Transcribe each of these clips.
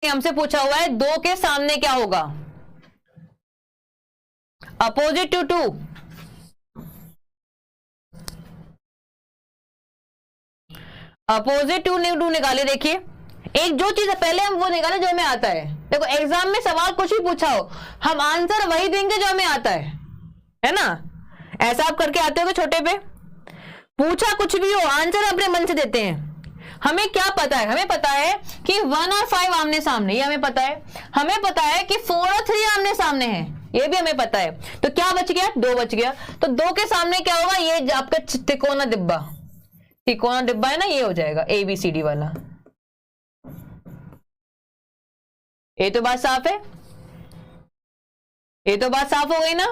हमसे पूछा हुआ है 2 के सामने क्या होगा, अपोजिट टू 2, अपोजिट टू 2 निकाले। देखिए एक जो चीज है पहले हम वो निकाले जो हमें आता है। देखो एग्जाम में सवाल कुछ भी पूछा हो हम आंसर वही देंगे जो हमें आता है ना। ऐसा आप करके आते हो छोटे पे, पूछा कुछ भी हो आंसर अपने मन से देते हैं। हमें क्या पता है, हमें पता है कि 1 और 5 आमने सामने, ये हमें पता है। हमें पता है कि 4 और 3 आमने सामने हैं, ये भी हमें पता है। तो क्या बच गया, 2 बच गया। तो 2 के सामने क्या होगा, ये आपका त्रिकोणा डिब्बा, त्रिकोणा डिब्बा है ना, ये हो जाएगा ABCD वाला। ये तो बात साफ है, ये तो बात साफ हो गई ना।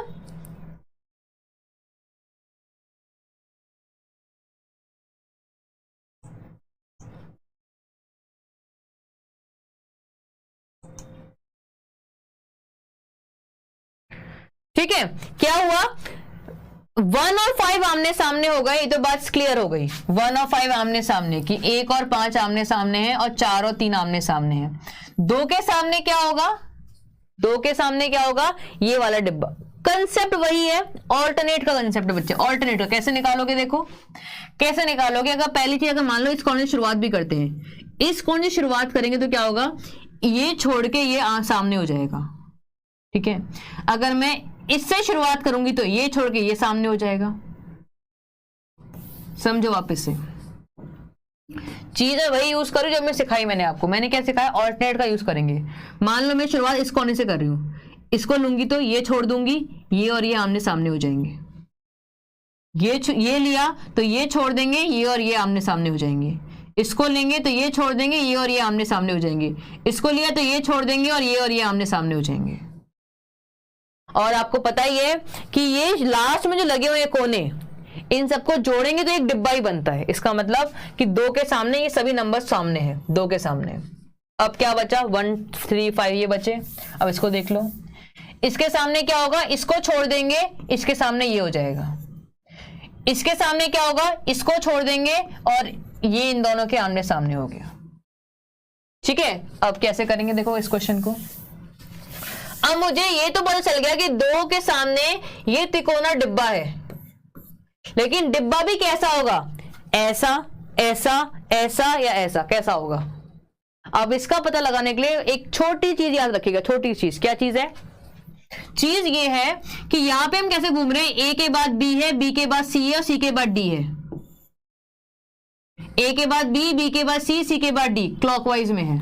ठीक है, क्या हुआ, 1 और 5 आमने सामने हो गए, ये तो बात क्लियर हो गई। 1 और 5 आमने सामने की, 1 और 5 आमने सामने हैं और 4 और 3 आमने सामने हैं। 2 के सामने क्या होगा, 2 के सामने क्या होगा, ये वाला डिब्बा। कंसेप्ट वही है, ऑल्टरनेट का कंसेप्ट बच्चे। ऑल्टरनेट का कैसे निकालोगे, देखो कैसे निकालोगे। अगर पहली चीज, अगर मान लो इस कोण से शुरुआत भी करते हैं, इस कोण से शुरुआत करेंगे तो क्या होगा, ये छोड़ के ये सामने हो जाएगा। ठीक है, अगर मैं इससे शुरुआत करूंगी तो ये छोड़ के ये सामने हो जाएगा। समझो वापस से, चीजें वही यूज करो जो मैं सिखाई मैंने आपको। मैंने क्या सिखाया, ऑल्टरनेट का यूज करेंगे। मान लो मैं शुरुआत इस कोने से कर रही हूं, इसको लूंगी तो ये छोड़ दूंगी, ये और ये आमने सामने हो जाएंगे। ये लिया तो ये छोड़ देंगे, ये और ये आमने सामने हो जाएंगे। इसको लेंगे तो ये छोड़ देंगे, ये और ये आमने सामने हो जाएंगे। इसको लिया तो ये छोड़ देंगे और ये आमने सामने हो जाएंगे। और आपको पता ही है कि ये लास्ट में जो लगे हुए कोने, इन सबको जोड़ेंगे तो एक डिब्बा ही बनता है। इसका मतलब कि 2 के सामने ये सभी नंबर सामने हैं, 2 के सामने। अब क्या बचा, 1 3 5 ये बचे। अब इसको देख लो, इसके सामने क्या होगा, इसको छोड़ देंगे, इसके सामने ये हो जाएगा। इसके सामने क्या होगा, इसको छोड़ देंगे और ये इन दोनों के आमने सामने हो गया। ठीक है, अब कैसे करेंगे देखो इस क्वेश्चन को। अब मुझे ये तो पता चल गया कि 2 के सामने ये त्रिकोणा डिब्बा है, लेकिन डिब्बा भी कैसा होगा, ऐसा ऐसा ऐसा या ऐसा, कैसा होगा। अब इसका पता लगाने के लिए एक छोटी चीज याद रखिएगा। छोटी चीज क्या चीज है, चीज ये है कि यहां पे हम कैसे घूम रहे हैं, A के बाद B है, B के बाद C है और C के बाद D है। A के बाद B, B के बाद C, C के बाद D, क्लॉकवाइज में है।